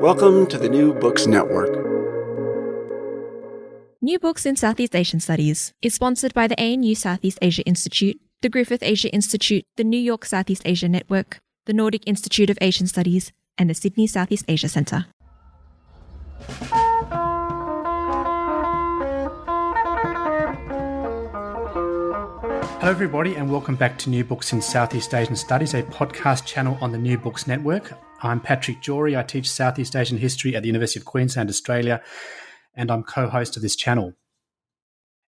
Welcome to the New Books Network. New Books in Southeast Asian Studies is sponsored by the ANU Southeast Asia Institute, the Griffith Asia Institute, the New York Southeast Asia Network, the Nordic Institute of Asian Studies, and the Sydney Southeast Asia Centre. Hello everybody and welcome back to New Books in Southeast Asian Studies, a podcast channel on the New Books Network. I'm Patrick Jory. I teach Southeast Asian history at the University of Queensland, Australia, and I'm co-host of this channel.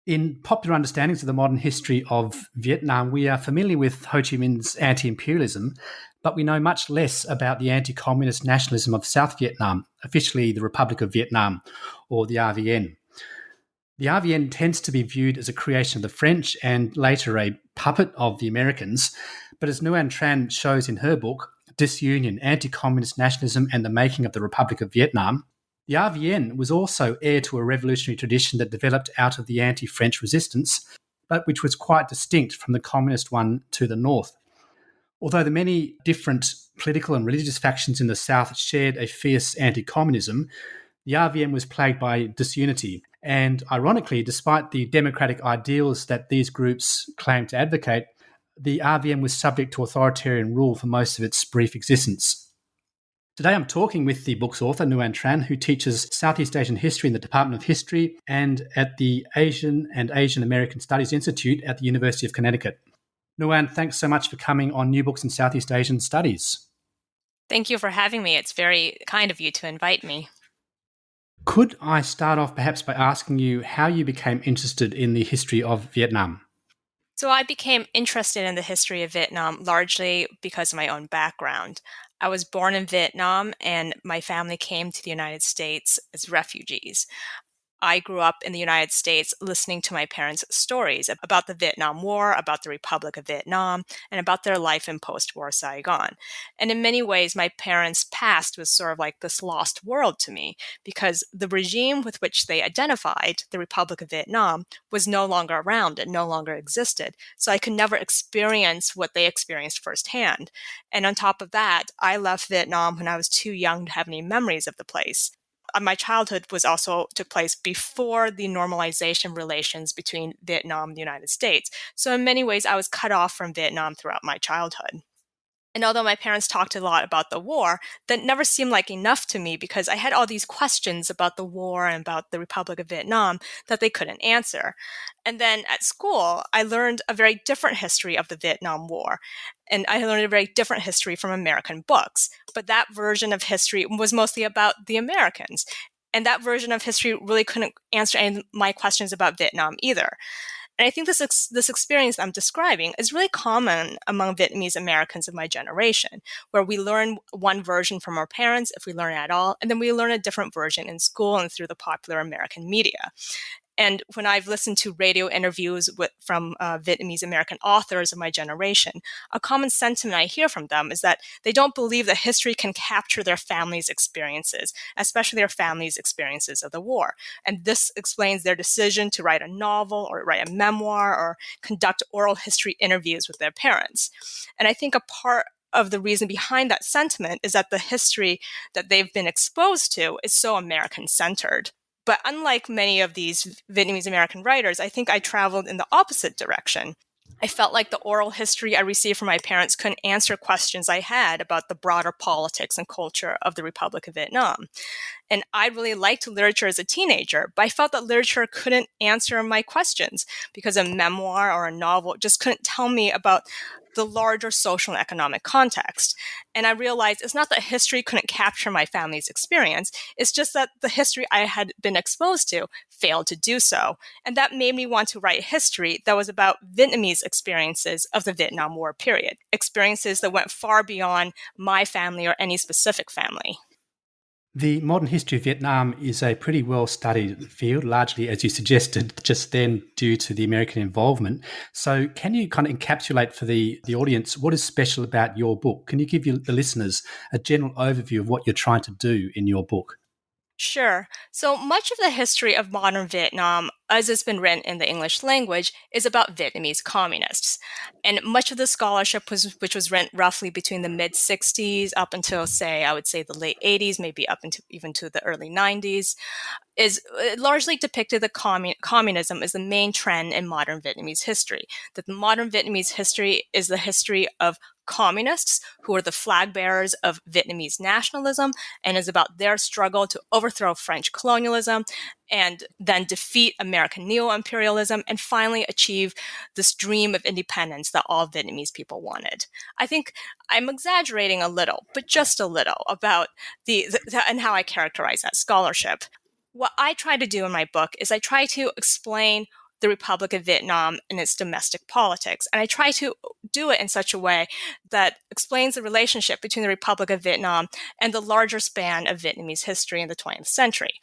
In popular understandings of the modern history of Vietnam, we are familiar with Ho Chi Minh's anti-imperialism, but we know much less about the anti-communist nationalism of South Vietnam, officially the Republic of Vietnam, or the RVN. The RVN tends to be viewed as a creation of the French and later a puppet of the Americans, but as Tran shows in her book, Disunion, Anticommunist Nationalism and the Making of the Republic of Vietnam, the RVN was also heir to a revolutionary tradition that developed out of the anti-French resistance, but which was quite distinct from the communist one to the north. Although the many different political and religious factions in the South shared a fierce anti-communism, the RVN was plagued by disunity. And ironically, despite the democratic ideals that these groups claimed to advocate, the RVN was subject to authoritarian rule for most of its brief existence. Today I'm talking with the book's author, Nu-Anh Tran, who teaches Southeast Asian history in the Department of History and at the Asian and Asian American Studies Institute at the University of Connecticut. Nu-Anh, thanks so much for coming on New Books in Southeast Asian Studies. Thank you for having me. It's very kind of you to invite me. Could I start off perhaps by asking you how you became interested in the history of Vietnam? So I became interested in the history of Vietnam largely because of my own background. I was born in Vietnam and my family came to the United States as refugees. I grew up in the United States listening to my parents' stories about the Vietnam War, about the Republic of Vietnam, and about their life in post-war Saigon. And in many ways, my parents' past was sort of like this lost world to me because the regime with which they identified, the Republic of Vietnam, was no longer around. It no longer existed. So I could never experience what they experienced firsthand. And on top of that, I left Vietnam when I was too young to have any memories of the place. My childhood took place before the normalization relations between Vietnam and the United States. So in many ways, I was cut off from Vietnam throughout my childhood. And although my parents talked a lot about the war, that never seemed like enough to me because I had all these questions about the war and about the Republic of Vietnam that they couldn't answer. And then at school, I learned a very different history of the Vietnam War. And I learned a very different history from American books. But that version of history was mostly about the Americans. And that version of history really couldn't answer any of my questions about Vietnam either. And I think this experience I'm describing is really common among Vietnamese Americans of my generation, where we learn one version from our parents, if we learn at all, and then we learn a different version in school and through the popular American media. And when I've listened to radio interviews from Vietnamese American authors of my generation, a common sentiment I hear from them is that they don't believe that history can capture their family's experiences, especially their family's experiences of the war. And this explains their decision to write a novel or write a memoir or conduct oral history interviews with their parents. And I think a part of the reason behind that sentiment is that the history that they've been exposed to is so American-centered. But unlike many of these Vietnamese American writers, I think I traveled in the opposite direction. I felt like the oral history I received from my parents couldn't answer questions I had about the broader politics and culture of the Republic of Vietnam. And I really liked literature as a teenager, but I felt that literature couldn't answer my questions because a memoir or a novel just couldn't tell me about the larger social and economic context. And I realized it's not that history couldn't capture my family's experience, it's just that the history I had been exposed to failed to do so. And that made me want to write history that was about Vietnamese experiences of the Vietnam War period, experiences that went far beyond my family or any specific family. The modern history of Vietnam is a pretty well-studied field, largely, as you suggested, just then due to the American involvement. So can you kind of encapsulate for the audience what is special about your book? Can you give the listeners a general overview of what you're trying to do in your book? Sure. So much of the history of modern Vietnam, as it's been written in the English language, is about Vietnamese communists. And much of the scholarship, which was written roughly between the mid 60s up until, say, I would say the late 80s, maybe up into even to the early 90s, is largely depicted that communism is the main trend in modern Vietnamese history. That the modern Vietnamese history is the history of communists who are the flag bearers of Vietnamese nationalism and is about their struggle to overthrow French colonialism and then defeat American neo-imperialism and finally achieve this dream of independence that all Vietnamese people wanted. I think I'm exaggerating a little, but just a little about and how I characterize that scholarship. What I try to do in my book is I try to explain the Republic of Vietnam and its domestic politics. And I try to do it in such a way that explains the relationship between the Republic of Vietnam and the larger span of Vietnamese history in the 20th century.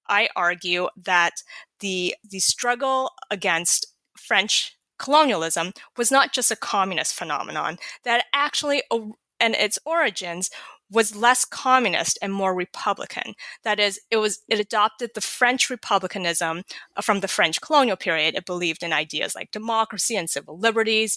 I argue that the struggle against French colonialism was not just a communist phenomenon, that actually, and its origins, was less communist and more republican. That is, it adopted the French republicanism from the French colonial period. It believed in ideas like democracy and civil liberties.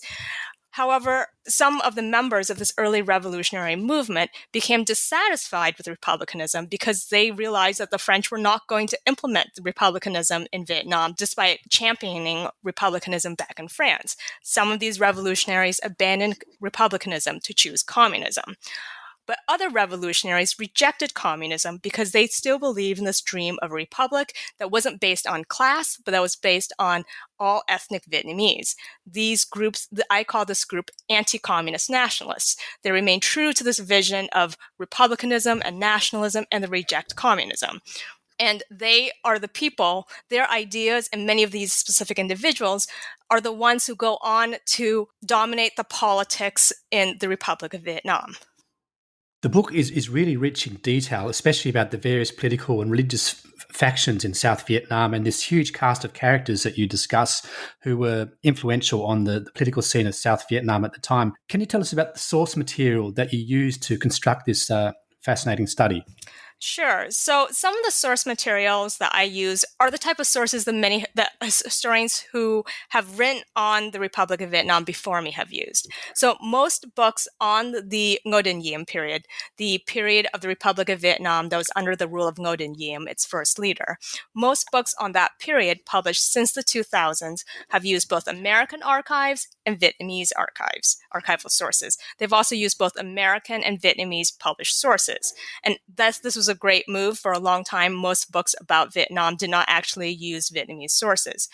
However, some of the members of this early revolutionary movement became dissatisfied with republicanism because they realized that the French were not going to implement the republicanism in Vietnam, despite championing republicanism back in France. Some of these revolutionaries abandoned republicanism to choose communism. But other revolutionaries rejected communism because they still believed in this dream of a republic that wasn't based on class, but that was based on all ethnic Vietnamese. These groups, I call this group anti-communist nationalists. They remain true to this vision of republicanism and nationalism, and they reject communism. And they are the people, their ideas, and many of these specific individuals are the ones who go on to dominate the politics in the Republic of Vietnam. The book is really rich in detail, especially about the various political and religious factions in South Vietnam and this huge cast of characters that you discuss who were influential on the political scene of South Vietnam at the time. Can you tell us about the source material that you used to construct this fascinating study? Sure. So some of the source materials that I use are the type of sources that historians who have written on the Republic of Vietnam before me have used. So most books on the Ngo Dinh Diem period, the period of the Republic of Vietnam that was under the rule of Ngo Dinh Diem, its first leader, most books on that period published since the 2000s have used both American archives and Vietnamese archival sources. They've also used both American and Vietnamese published sources. And this was a great move. For a long time, most books about Vietnam did not actually use Vietnamese sources.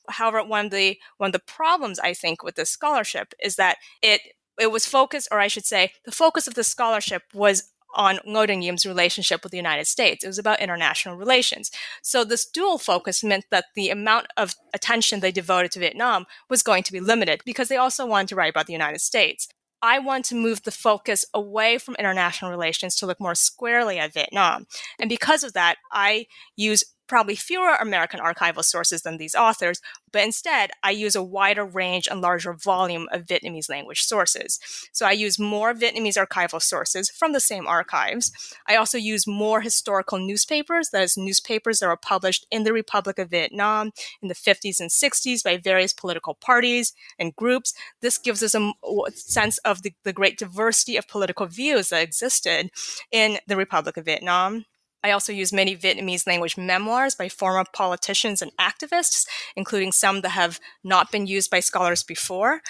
However, one of the problems, I think, with this scholarship is that it was focused, or I should say, the focus of the scholarship was on Ngo Dinh Diem's relationship with the United States. It was about international relations. So this dual focus meant that the amount of attention they devoted to Vietnam was going to be limited because they also wanted to write about the United States. I want to move the focus away from international relations to look more squarely at Vietnam. And because of that, I use probably fewer American archival sources than these authors, but instead I use a wider range and larger volume of Vietnamese language sources. So I use more Vietnamese archival sources from the same archives. I also use more historical newspapers, that is, newspapers that were published in the Republic of Vietnam in the 50s and 60s by various political parties and groups. This gives us a sense of the great diversity of political views that existed in the Republic of Vietnam. I also use many Vietnamese language memoirs by former politicians and activists, including some that have not been used by scholars before.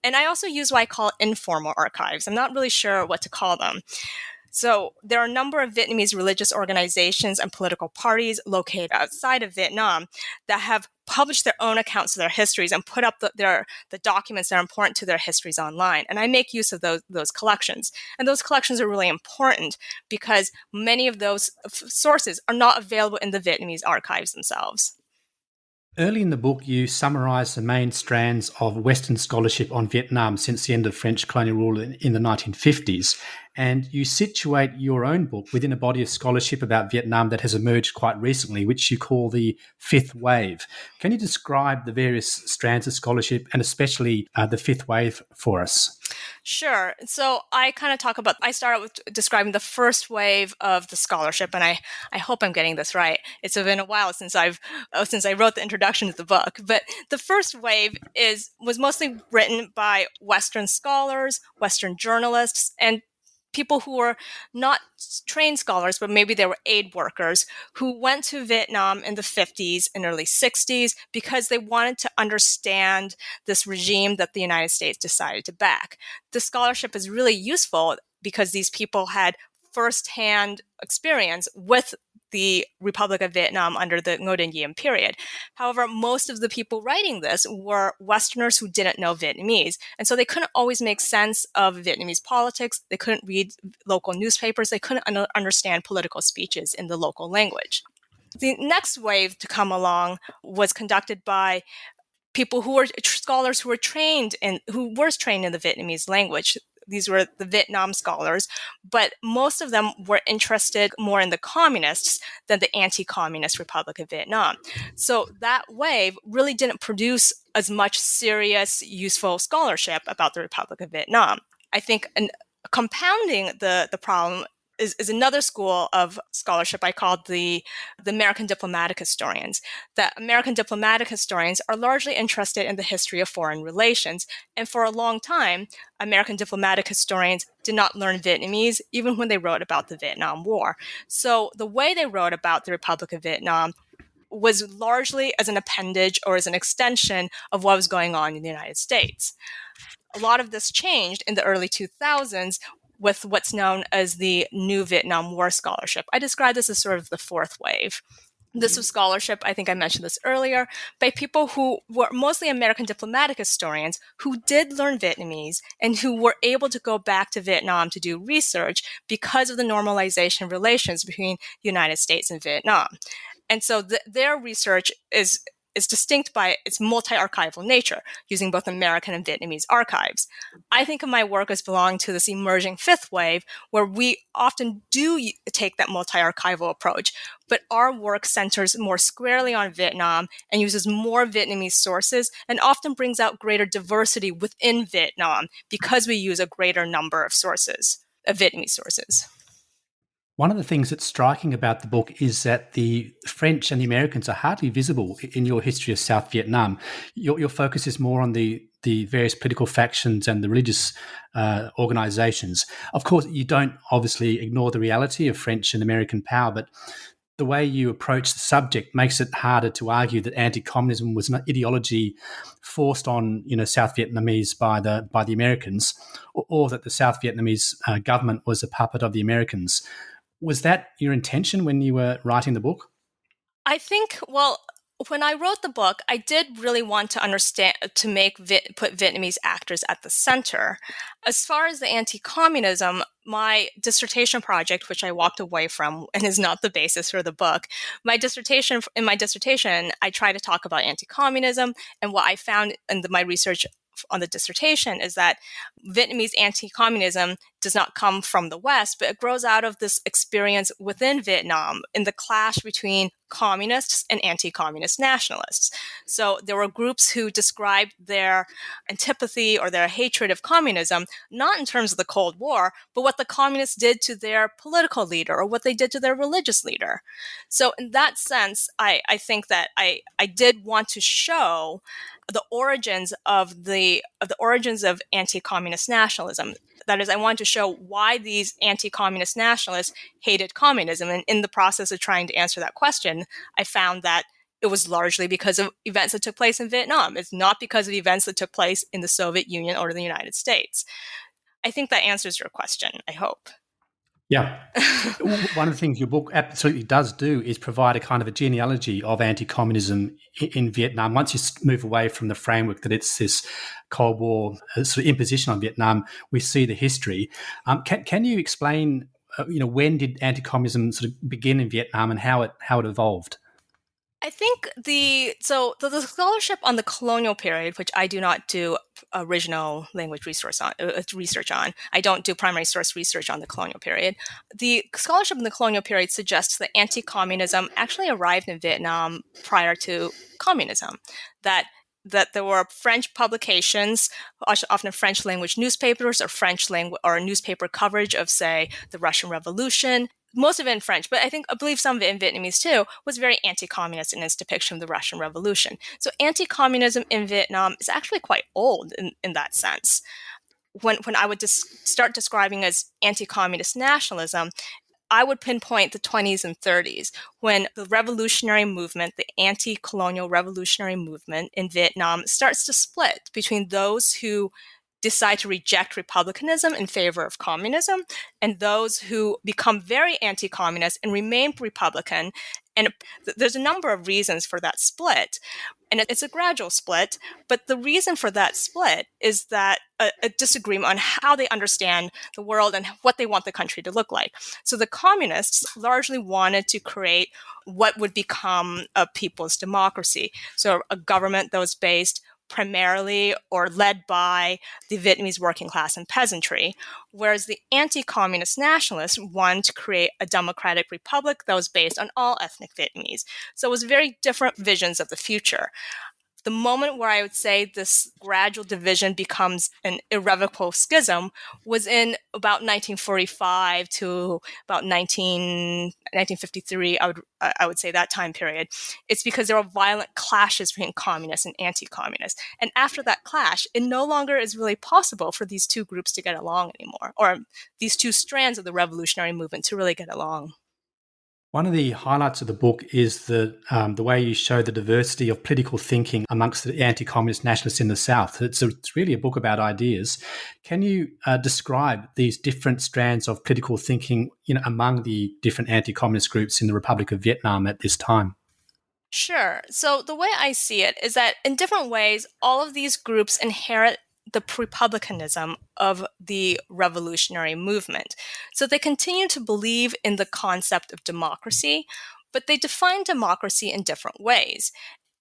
And I also use what I call informal archives. I'm not really sure what to call them. So there are a number of Vietnamese religious organizations and political parties located outside of Vietnam that have published their own accounts of their histories and put up the documents that are important to their histories online. And I make use of those collections. And those collections are really important because many of those sources are not available in the Vietnamese archives themselves. Early in the book, you summarise the main strands of Western scholarship on Vietnam since the end of French colonial rule in the 1950s, and you situate your own book within a body of scholarship about Vietnam that has emerged quite recently, which you call the Fifth Wave. Can you describe the various strands of scholarship and especially the Fifth Wave for us? Sure. So I kind of I start out with describing the first wave of the scholarship, and I hope I'm getting this right. It's been a while since since I wrote the introduction to the book, but the first wave was mostly written by Western scholars, Western journalists, and people who were not trained scholars, but maybe they were aid workers who went to Vietnam in the 50s and early 60s because they wanted to understand this regime that the United States decided to back. The scholarship is really useful because these people had firsthand experience with the Republic of Vietnam under the Ngo Dinh Diem period. However, most of the people writing this were Westerners who didn't know Vietnamese, and so they couldn't always make sense of Vietnamese politics. They couldn't read local newspapers. They couldn't understand political speeches in the local language. The next wave to come along was conducted by people who were scholars who were trained in the Vietnamese language. These were the Vietnam scholars, but most of them were interested more in the communists than the anti-communist Republic of Vietnam. So that wave really didn't produce as much serious, useful scholarship about the Republic of Vietnam. I think compounding the problem is another school of scholarship I called the American diplomatic historians. That American diplomatic historians are largely interested in the history of foreign relations, and for a long time, American diplomatic historians did not learn Vietnamese even when they wrote about the Vietnam War. So the way they wrote about the Republic of Vietnam was largely as an appendage or as an extension of what was going on in the United States. A lot of this changed in the early 2000s with what's known as the New Vietnam War Scholarship. I describe this as sort of the fourth wave. This was scholarship, I think I mentioned this earlier, by people who were mostly American diplomatic historians who did learn Vietnamese and who were able to go back to Vietnam to do research because of the normalization of relations between the United States and Vietnam. And so their research is distinct by its multi-archival nature, using both American and Vietnamese archives. I think of my work as belonging to this emerging fifth wave, where we often do take that multi-archival approach, but our work centers more squarely on Vietnam and uses more Vietnamese sources and often brings out greater diversity within Vietnam because we use a greater number of sources, of Vietnamese sources. One of the things that's striking about the book is that the French and the Americans are hardly visible in your history of South Vietnam. Your focus is more on the various political factions and the religious organizations. Of course, you don't obviously ignore the reality of French and American power, but the way you approach the subject makes it harder to argue that anti-communism was an ideology forced on South Vietnamese by the Americans, or that the South Vietnamese government was a puppet of the Americans. Was that your intention when you were writing the book? I think, when I wrote the book, I did really want to put Vietnamese actors at the center. As far as the anti-communism, my dissertation project, which I walked away from and is not the basis for the book, in my dissertation, I try to talk about anti-communism, and what I found in my research on the dissertation is that Vietnamese anti-communism does not come from the West, but it grows out of this experience within Vietnam in the clash between communists and anti-communist nationalists. So there were groups who described their antipathy or their hatred of communism, not in terms of the Cold War, but what the communists did to their political leader or what they did to their religious leader. So in that sense, I think that I did want to show the origins of anti-communist nationalism. That is, I wanted to show why these anti-communist nationalists hated communism. And in the process of trying to answer that question, I found that it was largely because of events that took place in Vietnam. It's not because of events that took place in the Soviet Union or the United States. I think that answers your question, I hope. Yeah. One of the things your book absolutely does do is provide a kind of a genealogy of anti-communism in Vietnam. Once you move away from the framework that it's this Cold War sort of imposition on Vietnam, we see the history. Can you explain, when did anti-communism sort of begin in Vietnam and how it evolved? I think the scholarship on the colonial period, which I do not do original language research on, I don't do primary source research on the colonial period. The scholarship in the colonial period suggests that anti-communism actually arrived in Vietnam prior to communism, that that there were French publications, often French language newspapers or French language or newspaper coverage of, say, the Russian Revolution. Most of it in French, but I believe some of it in Vietnamese too, was very anti-communist in its depiction of the Russian Revolution. So anti-communism in Vietnam is actually quite old in that sense. When I would start describing as anti-communist nationalism, I would pinpoint the 20s and 30s when the revolutionary movement, the anti-colonial revolutionary movement in Vietnam starts to split between those who decide to reject republicanism in favor of communism and those who become very anti-communist and remain republican. And there's a number of reasons for that split. And it's a gradual split, but the reason for that split is that a disagreement on how they understand the world and what they want the country to look like. So the communists largely wanted to create what would become a people's democracy. So a government that was based primarily or led by the Vietnamese working class and peasantry, whereas the anti-communist nationalists wanted to create a democratic republic that was based on all ethnic Vietnamese. So it was very different visions of the future. The moment where I would say this gradual division becomes an irrevocable schism was in about 1945 to about 1953, I would say that time period. It's because there were violent clashes between communists and anti-communists. And after that clash, it no longer is really possible for these two groups to get along anymore, or these two strands of the revolutionary movement to really get along. One of the highlights of the book is the way you show the diversity of political thinking amongst the anti-communist nationalists in the South. It's really a book about ideas. Can you describe these different strands of political thinking, among the different anti-communist groups in the Republic of Vietnam at this time? Sure. So the way I see it is that in different ways, all of these groups inherit the republicanism of the revolutionary movement. So they continue to believe in the concept of democracy, but they define democracy in different ways.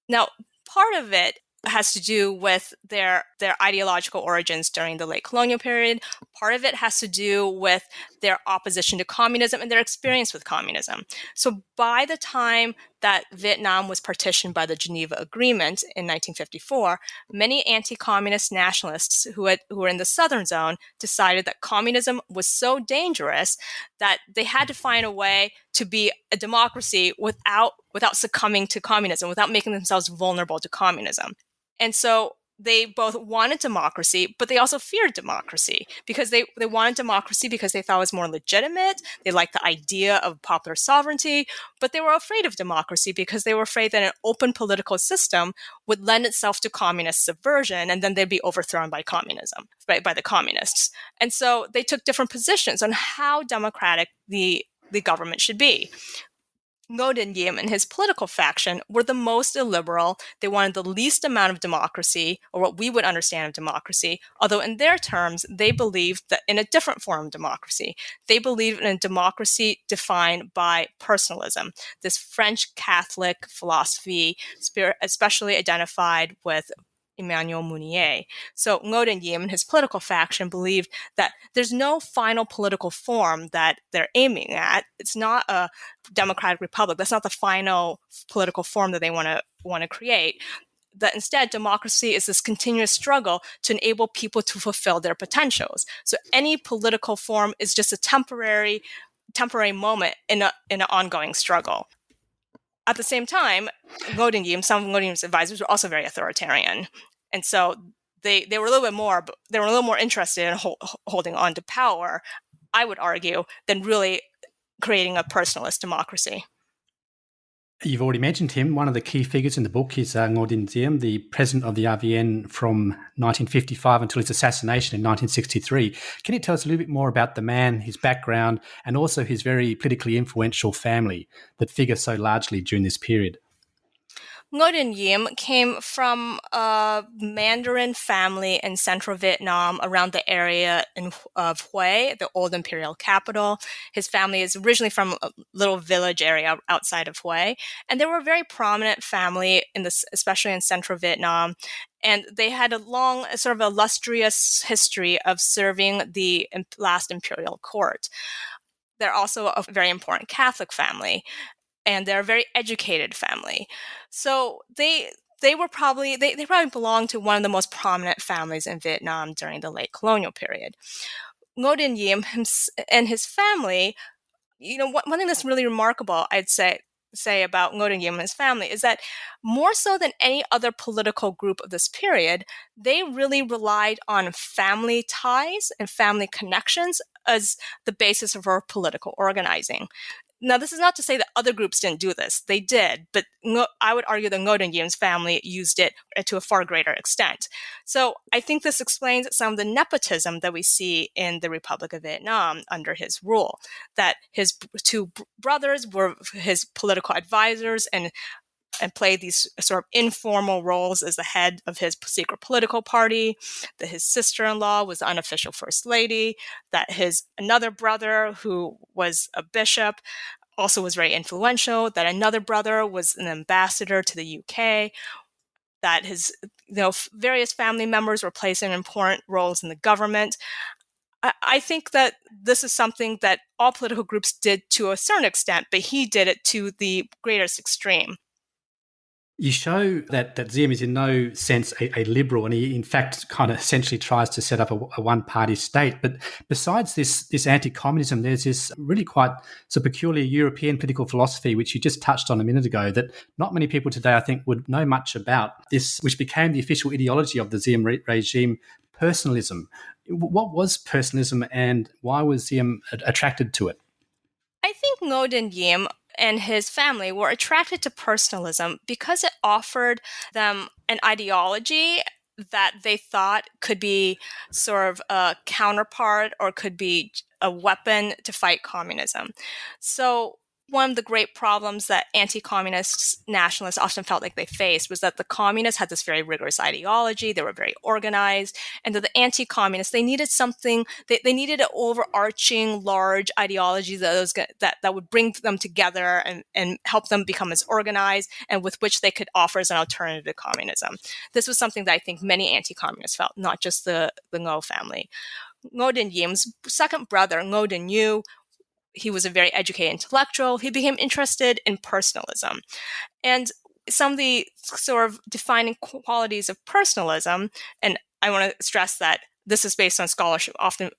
Now, part of it has to do with their ideological origins during the late colonial period. Part of it has to do with their opposition to communism and their experience with communism. So by the time that Vietnam was partitioned by the Geneva Agreement in 1954, many anti-communist nationalists who were in the southern zone decided that communism was so dangerous that they had to find a way to be a democracy without succumbing to communism, without making themselves vulnerable to communism. And so they both wanted democracy, but they also feared democracy because they wanted democracy because they thought it was more legitimate. They liked the idea of popular sovereignty, but they were afraid of democracy because they were afraid that an open political system would lend itself to communist subversion, and then they'd be overthrown by communism, right, by the communists. And so they took different positions on how democratic the government should be. Ngo Dinh Diem and his political faction were the most illiberal. They wanted the least amount of democracy, or what we would understand of democracy, although in their terms, they believed that in a different form of democracy. They believed in a democracy defined by personalism, this French Catholic philosophy, especially identified with Emmanuel Mounier. So Ngo Dinh Diem and his political faction believed that there's no final political form that they're aiming at. It's not a democratic republic. That's not the final political form that they want to create. That instead, democracy is this continuous struggle to enable people to fulfill their potentials. So any political form is just a temporary moment in an ongoing struggle. At the same time, Ngo Dinh Diem, some of Ngo Dinh Diem's advisors were also very authoritarian. And so they were a little more interested in holding on to power, I would argue, than really creating a personalist democracy. You've already mentioned him. One of the key figures in the book is Ngo Dinh Diem, the president of the RVN from 1955 until his assassination in 1963. Can you tell us a little bit more about the man, his background, and also his very politically influential family that figure so largely during this period? Ngo Dinh Diem came from a Mandarin family in central Vietnam around the area of Hue, the old imperial capital. His family is originally from a little village area outside of Hue. And they were a very prominent family, especially in central Vietnam. And they had a long, sort of illustrious history of serving the last imperial court. They're also a very important Catholic family. And they're a very educated family. So they they probably belonged to one of the most prominent families in Vietnam during the late colonial period. Ngo Dinh Diem and his family, one thing that's really remarkable, I'd say about Ngo Dinh Diem and his family is that more so than any other political group of this period, they really relied on family ties and family connections as the basis of our political organizing. Now, this is not to say that other groups didn't do this. They did, but I would argue that Ngo Dinh Diem's family used it to a far greater extent. So I think this explains some of the nepotism that we see in the Republic of Vietnam under his rule, that his two brothers were his political advisors and played these sort of informal roles as the head of his secret political party, that his sister-in-law was the unofficial first lady, that his another brother who was a bishop also was very influential, that another brother was an ambassador to the UK, that his various family members were placed in important roles in the government. I think that this is something that all political groups did to a certain extent, but he did it to the greatest extreme. You show that Diem is in no sense a liberal, and he in fact kind of essentially tries to set up a one-party state. But besides this anti-communism, there's this really quite peculiar European political philosophy, which you just touched on a minute ago, that not many people today, I think, would know much about. This, which became the official ideology of the Diem regime, personalism. What was personalism, and why was Diem attracted to it? I think Ngo Dinh Diem and his family were attracted to personalism because it offered them an ideology that they thought could be sort of a counterpart or could be a weapon to fight communism. So one of the great problems that anti-communist nationalists often felt like they faced was that the communists had this very rigorous ideology, they were very organized, and that the anti-communists, they needed something, they needed an overarching large ideology that would bring them together and help them become as organized and with which they could offer as an alternative to communism. This was something that I think many anti-communists felt, not just the Ngo family. Ngo Dinh Diem's second brother, Ngo Dinh Nhu, he was a very educated intellectual. He became interested in personalism. And some of the sort of defining qualities of personalism, and I want to stress that this is based on scholarship, often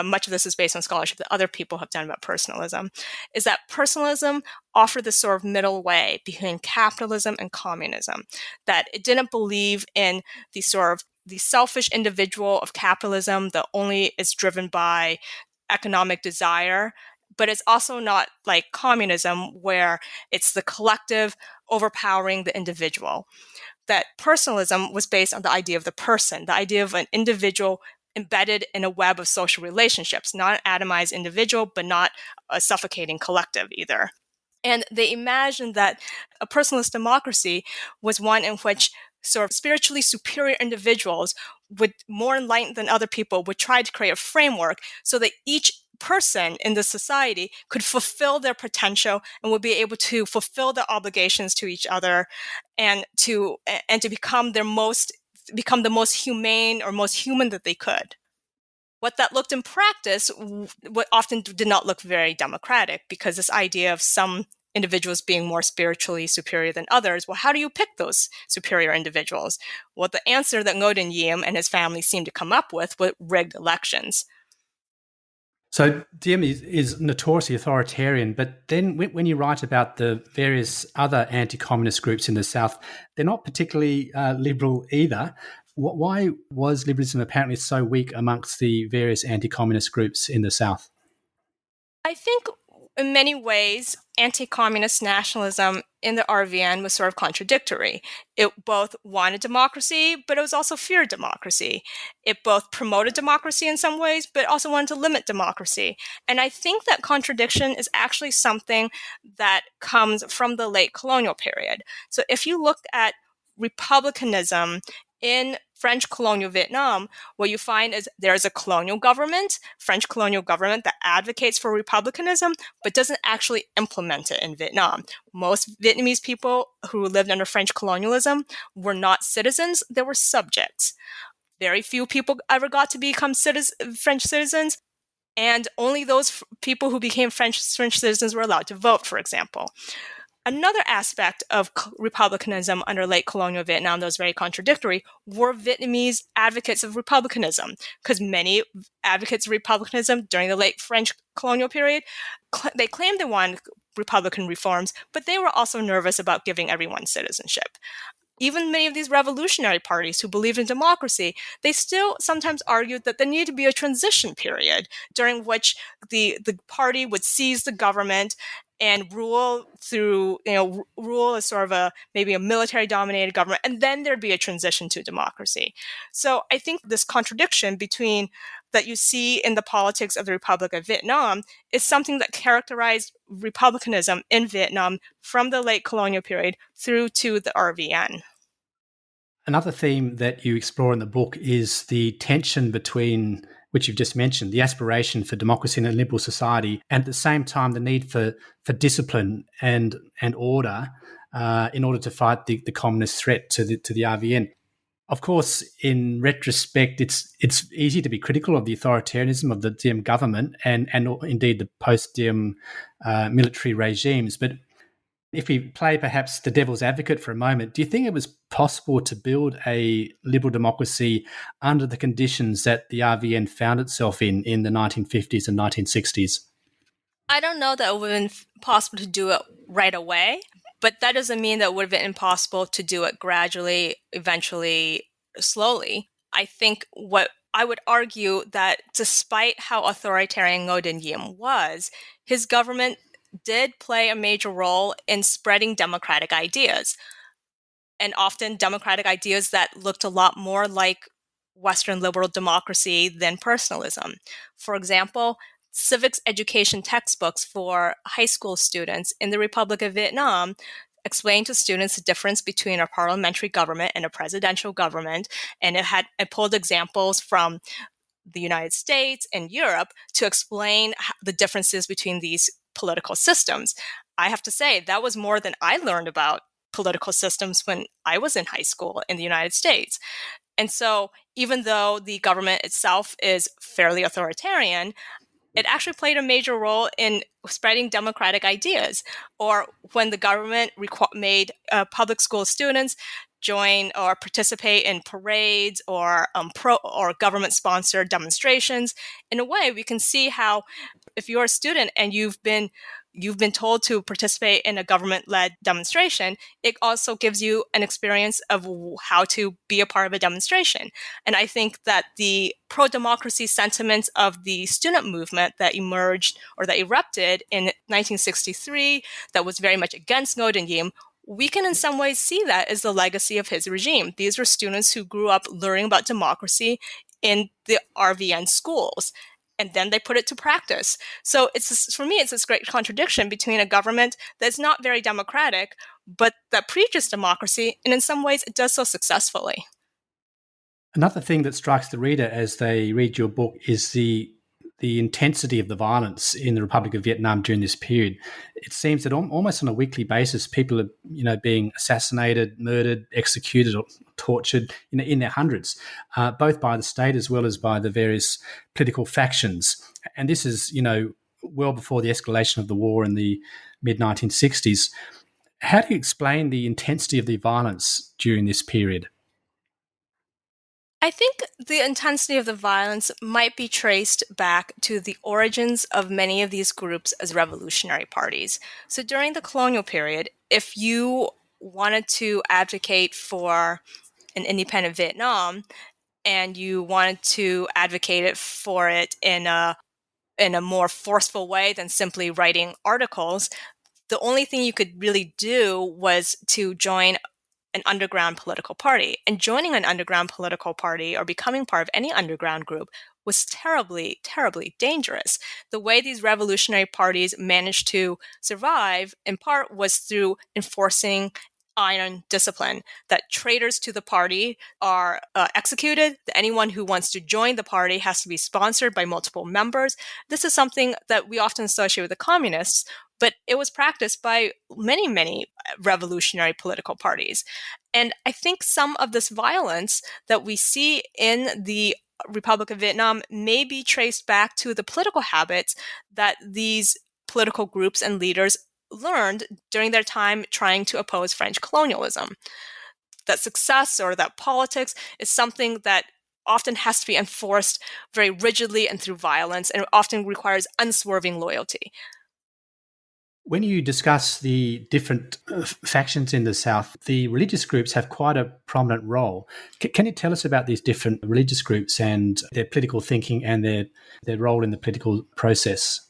much of this is based on scholarship that other people have done about personalism, is that personalism offered this sort of middle way between capitalism and communism, that it didn't believe in the selfish individual of capitalism that only is driven by economic desire, but it's also not like communism where it's the collective overpowering the individual. That personalism was based on the idea of the person, the idea of an individual embedded in a web of social relationships, not an atomized individual, but not a suffocating collective either. And they imagined that a personalist democracy was one in which sort of spiritually superior individuals more enlightened than other people would try to create a framework so that each person in the society could fulfill their potential and would be able to fulfill their obligations to each other and to become the most humane or most human that they could. What that looked in practice, what often did not look very democratic, because this idea of some individuals being more spiritually superior than others, well, how do you pick those superior individuals? Well, the answer that Ngo Dinh Diem and his family seemed to come up with were rigged elections. So Diem is notoriously authoritarian, but then when you write about the various other anti-communist groups in the South, they're not particularly liberal either. Why was liberalism apparently so weak amongst the various anti-communist groups in the South? I think in many ways, anti-communist nationalism in the RVN was sort of contradictory. It both wanted democracy, but it was also feared democracy. It both promoted democracy in some ways, but also wanted to limit democracy. And I think that contradiction is actually something that comes from the late colonial period. So if you look at republicanism in French colonial Vietnam, what you find is there's a colonial government, French colonial government, that advocates for republicanism, but doesn't actually implement it in Vietnam. Most Vietnamese people who lived under French colonialism were not citizens, they were subjects. Very few people ever got to become French citizens, and only those people who became French citizens were allowed to vote, for example. Another aspect of republicanism under late colonial Vietnam that was very contradictory were Vietnamese advocates of republicanism, because many advocates of republicanism during the late French colonial period, they claimed they wanted republican reforms, but they were also nervous about giving everyone citizenship. Even many of these revolutionary parties who believed in democracy, they still sometimes argued that there needed to be a transition period during which the party would seize the government and rule through, rule as sort of maybe a military dominated government, and then there'd be a transition to democracy. So I think this contradiction between that you see in the politics of the Republic of Vietnam is something that characterized republicanism in Vietnam from the late colonial period through to the RVN. Another theme that you explore in the book is the tension between, which you've just mentioned, the aspiration for democracy in a liberal society, and at the same time the need for discipline and order in order to fight the communist threat to the RVN. Of course, in retrospect, it's easy to be critical of the authoritarianism of the Diem government and indeed the post-Diem military regimes. But if we play perhaps the devil's advocate for a moment, do you think it was possible to build a liberal democracy under the conditions that the RVN found itself in the 1950s and 1960s? I don't know that it would have been possible to do it right away, but that doesn't mean that it would have been impossible to do it gradually, eventually, slowly. I think what I would argue that despite how authoritarian Ngo Dinh Diem was, his government did play a major role in spreading democratic ideas, and often democratic ideas that looked a lot more like Western liberal democracy than personalism. For example, civics education textbooks for high school students in the Republic of Vietnam explained to students the difference between a parliamentary government and a presidential government, and it pulled examples from the United States and Europe to explain the differences between these political systems. I have to say, that was more than I learned about political systems when I was in high school in the United States. And so even though the government itself is fairly authoritarian, it actually played a major role in spreading democratic ideas. Or when the government made public school students join or participate in parades or government-sponsored demonstrations, in a way, we can see how if you're a student and you've been told to participate in a government-led demonstration, it also gives you an experience of how to be a part of a demonstration. And I think that the pro-democracy sentiments of the student movement that emerged or that erupted in 1963, that was very much against Ngo Dinh Diem, we can in some ways see that as the legacy of his regime. These were students who grew up learning about democracy in the RVN schools, and then they put it to practice. So for me, it's this great contradiction between a government that's not very democratic, but that preaches democracy, and in some ways it does so successfully. Another thing that strikes the reader as they read your book is the intensity of the violence in the Republic of Vietnam during this period. It seems that almost on a weekly basis, people are, being assassinated, murdered, executed, or tortured, in their hundreds, both by the state as well as by the various political factions. And this is, well before the escalation of the war in the mid-1960s. How do you explain the intensity of the violence during this period? I think the intensity of the violence might be traced back to the origins of many of these groups as revolutionary parties. So during the colonial period, if you wanted to advocate for an independent Vietnam and you wanted to advocate for it in a more forceful way than simply writing articles, the only thing you could really do was to join an underground political party. And joining an underground political party or becoming part of any underground group was terribly, terribly dangerous. The way these revolutionary parties managed to survive, in part, was through enforcing iron discipline, that traitors to the party are executed, that anyone who wants to join the party has to be sponsored by multiple members. This is something that we often associate with the communists, but it was practiced by many, many revolutionary political parties. And I think some of this violence that we see in the Republic of Vietnam may be traced back to the political habits that these political groups and leaders learned during their time trying to oppose French colonialism. That success or that politics is something that often has to be enforced very rigidly and through violence, and often requires unswerving loyalty. When you discuss the different factions in the South, the religious groups have quite a prominent role. Can you tell us about these different religious groups and their political thinking and their role in the political process?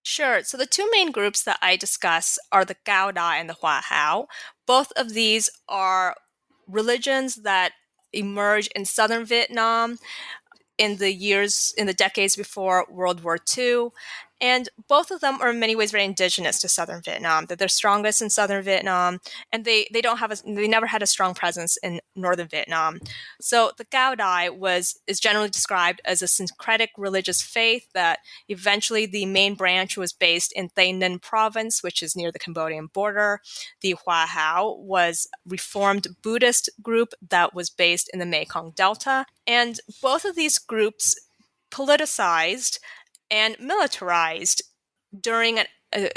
Sure. So the two main groups that I discuss are the Gao Da and the Hua Hao. Both of these are religions that emerge in southern Vietnam in the decades before World War II. And both of them are in many ways very indigenous to southern Vietnam. That they're strongest in southern Vietnam, and they never had a strong presence in northern Vietnam. So the Cao Dai is generally described as a syncretic religious faith that eventually the main branch was based in Tây Ninh province, which is near the Cambodian border. The Hua Hao was reformed Buddhist group that was based in the Mekong Delta. And both of these groups politicized and militarized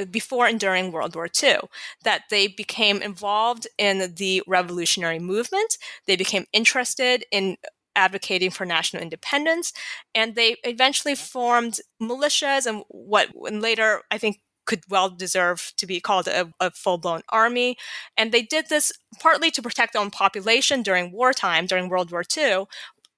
before and during World War II, that they became involved in the revolutionary movement. They became interested in advocating for national independence, and they eventually formed militias and what later I think could well deserve to be called a full-blown army. And they did this partly to protect their own population during wartime, during World War II.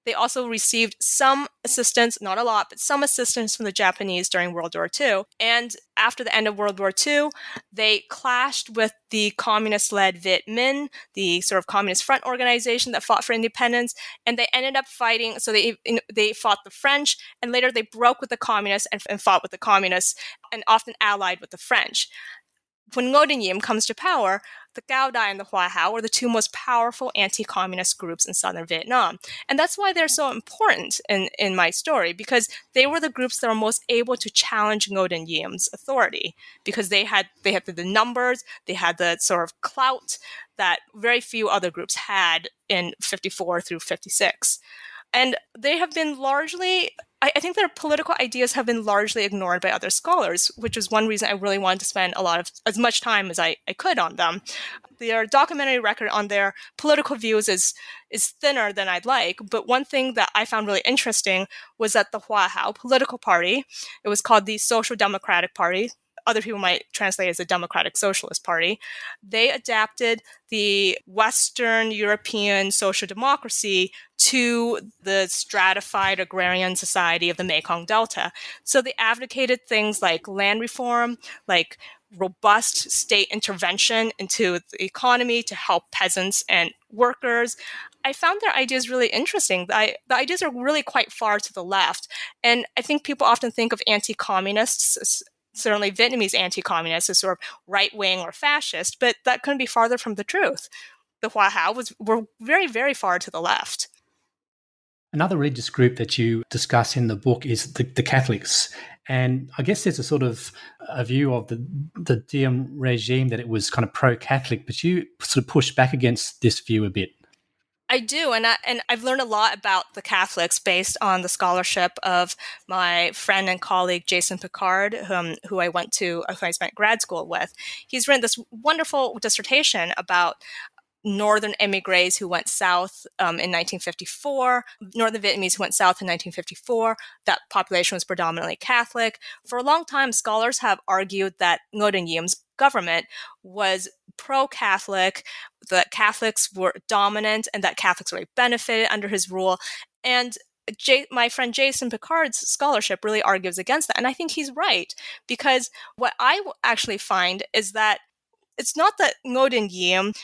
They also received some assistance, not a lot, but some assistance from the Japanese during World War II. And after the end of World War II, they clashed with the communist-led Viet Minh, the sort of communist front organization that fought for independence. And they ended up fighting. So they fought the French, and later they broke with the communists and fought with the communists, and often allied with the French. When Ngo Dinh Diem comes to power, the Cao Dai and the Hua Hao were the two most powerful anti-communist groups in southern Vietnam. And that's why they're so important in my story, because they were the groups that were most able to challenge Ngo Dinh Diem's authority, because they had the numbers, they had the sort of clout that very few other groups had in 54 through 56. And they have been largely, I think their political ideas have been largely ignored by other scholars, which is one reason I really wanted to spend as much time as I could on them. Their documentary record on their political views is thinner than I'd like, but one thing that I found really interesting was that the Hua Hao political party, it was called the Social Democratic Party, other people might translate as the Democratic Socialist Party, they adapted the Western European social democracy to the stratified agrarian society of the Mekong Delta. So they advocated things like land reform, like robust state intervention into the economy to help peasants and workers. I found their ideas really interesting. The ideas are really quite far to the left. And I think people often think of anti-communists, certainly Vietnamese anti-communists, as sort of right-wing or fascist, but that couldn't be farther from the truth. The Hua Hao were very, very far to the left. Another religious group that you discuss in the book is the Catholics. And I guess there's a sort of a view of the Diem regime that it was kind of pro-Catholic, but you sort of push back against this view a bit. I do, and I've learned a lot about the Catholics based on the scholarship of my friend and colleague Jason Picard, who I spent grad school with. He's written this wonderful dissertation about Northern emigres who went south in 1954, Northern Vietnamese who went south in 1954. That population was predominantly Catholic. For a long time, scholars have argued that Ngo Dinh Diem's government was pro-Catholic, that Catholics were dominant, and that Catholics really benefited under his rule. And my friend Jason Picard's scholarship really argues against that. And I think he's right, because what I actually find is that it's not that Ngo Dinh Diem's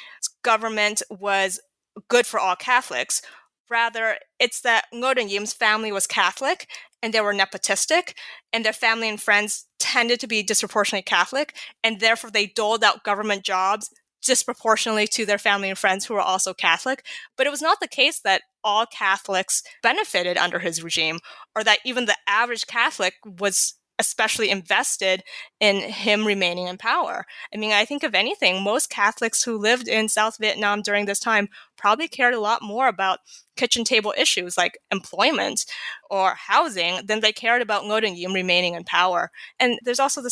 government was good for all Catholics. Rather, it's that Ngo Dinh Diem's family was Catholic, and they were nepotistic, and their family and friends tended to be disproportionately Catholic, and therefore they doled out government jobs disproportionately to their family and friends who were also Catholic. But it was not the case that all Catholics benefited under his regime, or that even the average Catholic was especially invested in him remaining in power. I mean, I think if anything, most Catholics who lived in South Vietnam during this time probably cared a lot more about kitchen table issues like employment or housing than they cared about Ngo Dinh Diem remaining in power. And there's also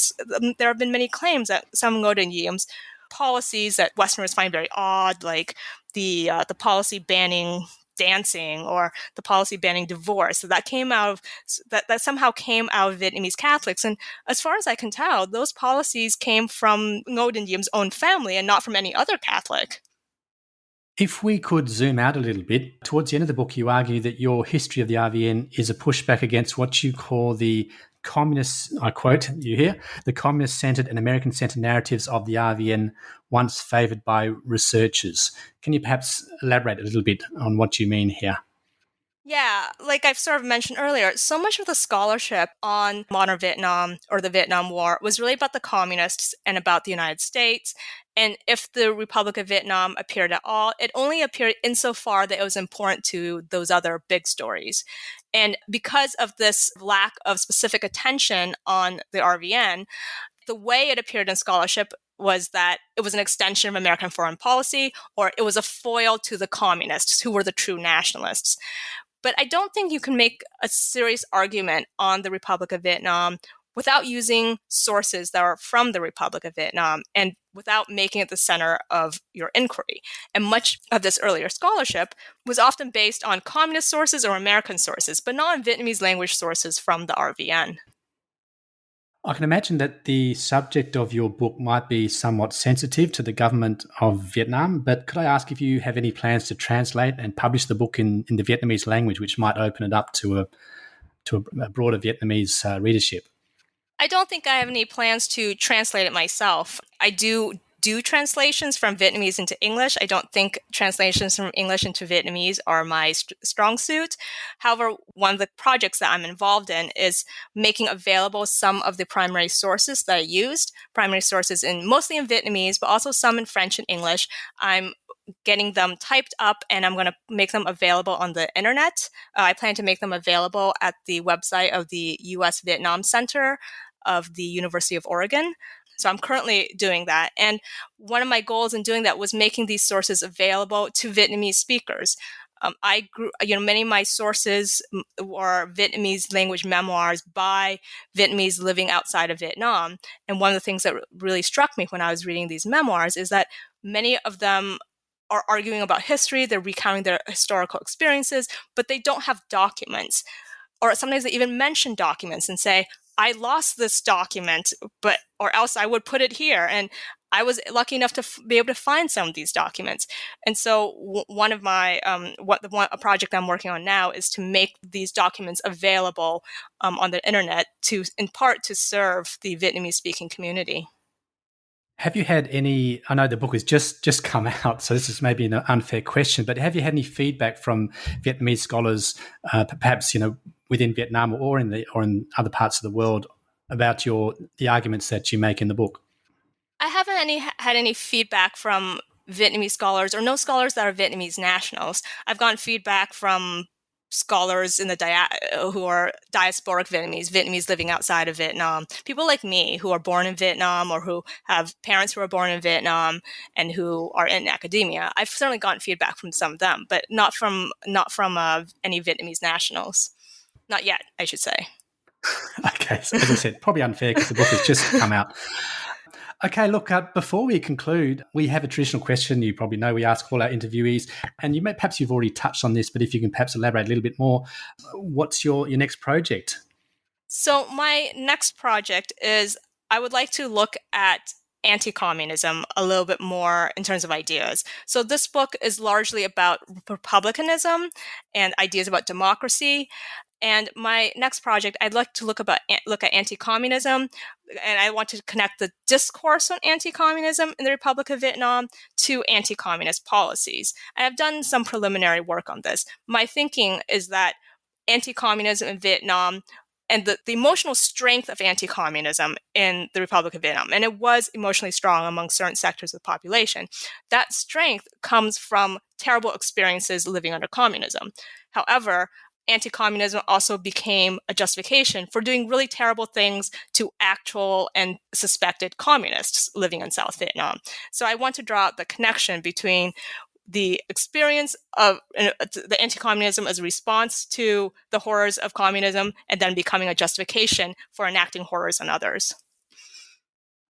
there have been many claims that some Ngo Dinh Diem's policies that Westerners find very odd, like the policy banning dancing or the policy banning divorce. So that came out of that somehow came out of Vietnamese Catholics. And as far as I can tell, those policies came from Ngo Dinh Diem's own family and not from any other Catholic. If we could zoom out a little bit, towards the end of the book, you argue that your history of the RVN is a pushback against what you call the communist, I quote you here, the communist-centred and American-centred narratives of the RVN once favoured by researchers. Can you perhaps elaborate a little bit on what you mean here? Yeah, like I've sort of mentioned earlier, so much of the scholarship on modern Vietnam or the Vietnam War was really about the communists and about the United States. And if the Republic of Vietnam appeared at all, it only appeared insofar that it was important to those other big stories. And because of this lack of specific attention on the RVN, the way it appeared in scholarship was that it was an extension of American foreign policy, or it was a foil to the communists, who were the true nationalists. But I don't think you can make a serious argument on the Republic of Vietnam without using sources that are from the Republic of Vietnam and without making it the center of your inquiry. And much of this earlier scholarship was often based on communist sources or American sources, but not on Vietnamese language sources from the RVN. I can imagine that the subject of your book might be somewhat sensitive to the government of Vietnam, but could I ask if you have any plans to translate and publish the book in the Vietnamese language, which might open it up to a broader Vietnamese readership? I don't think I have any plans to translate it myself. I do translations from Vietnamese into English. I don't think translations from English into Vietnamese are my strong suit. However, one of the projects that I'm involved in is making available some of the primary sources that I used, primary sources mostly in Vietnamese, but also some in French and English. I'm getting them typed up and I'm going to make them available on the internet. I plan to make them available at the website of the U.S. Vietnam Center of the University of Oregon. So I'm currently doing that. And one of my goals in doing that was making these sources available to Vietnamese speakers. Many of my sources were Vietnamese language memoirs by Vietnamese living outside of Vietnam. And one of the things that really struck me when I was reading these memoirs is that many of them are arguing about history, they're recounting their historical experiences, but they don't have documents. Or sometimes they even mention documents and say, I lost this document, or else I would put it here. And I was lucky enough to be able to find some of these documents. And so one of my, a project I'm working on now is to make these documents available on the internet in part to serve the Vietnamese speaking community. Have you had any, I know the book has just come out, so this is maybe an unfair question, but have you had any feedback from Vietnamese scholars, perhaps, within Vietnam or in other parts of the world about the arguments that you make in the book? I haven't had any feedback from Vietnamese scholars or no scholars that are Vietnamese nationals. I've gotten feedback from scholars in who are diasporic Vietnamese living outside of Vietnam, people like me who are born in Vietnam or who have parents who are born in Vietnam and who are in academia. I've certainly gotten feedback from some of them, but not from any Vietnamese nationals. Not yet, I should say. Okay, so as I said, probably unfair because the book has just come out. Okay, look, before we conclude, we have a traditional question you probably know we ask all our interviewees, and perhaps you've already touched on this, but if you can perhaps elaborate a little bit more, what's your next project? So my next project is I would like to look at anti-communism a little bit more in terms of ideas. So this book is largely about republicanism and ideas about democracy. And my next project, I'd like to look at anti-communism, and I want to connect the discourse on anti-communism in the Republic of Vietnam to anti-communist policies. And I've done some preliminary work on this. My thinking is that anti-communism in Vietnam and the emotional strength of anti-communism in the Republic of Vietnam, and it was emotionally strong among certain sectors of the population, that strength comes from terrible experiences living under communism. However, anti-communism also became a justification for doing really terrible things to actual and suspected communists living in South Vietnam. So I want to draw out the connection between the experience of the anti-communism as a response to the horrors of communism and then becoming a justification for enacting horrors on others.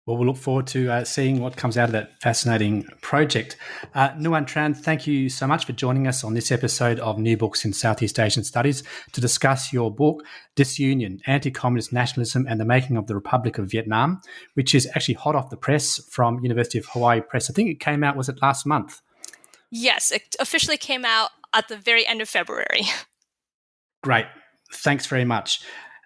Well, we'll look forward to seeing what comes out of that fascinating project. Nu-Anh, Tran, thank you so much for joining us on this episode of New Books in Southeast Asian Studies to discuss your book, Disunion, Anticommunist Nationalism and the Making of the Republic of Vietnam, which is actually hot off the press from University of Hawaii Press. I think it came out, was it last month? Yes, it officially came out at the very end of February. Great. Thanks very much.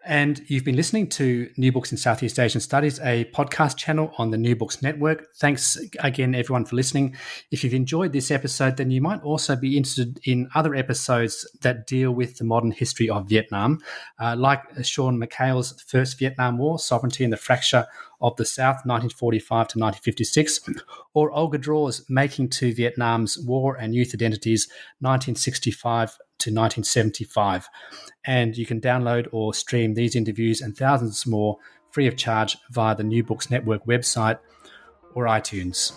And you've been listening to New Books in Southeast Asian Studies, a podcast channel on the New Books Network. Thanks again, everyone, for listening. If you've enjoyed this episode, then you might also be interested in other episodes that deal with the modern history of Vietnam, like Sean McHale's First Vietnam War, Sovereignty and the Fracture of the South, 1945 to 1956, or Olga Draw's Making to Vietnam's War and Youth Identities, 1965 to 1975. And you can download or stream these interviews and thousands more free of charge via the New Books Network website or iTunes.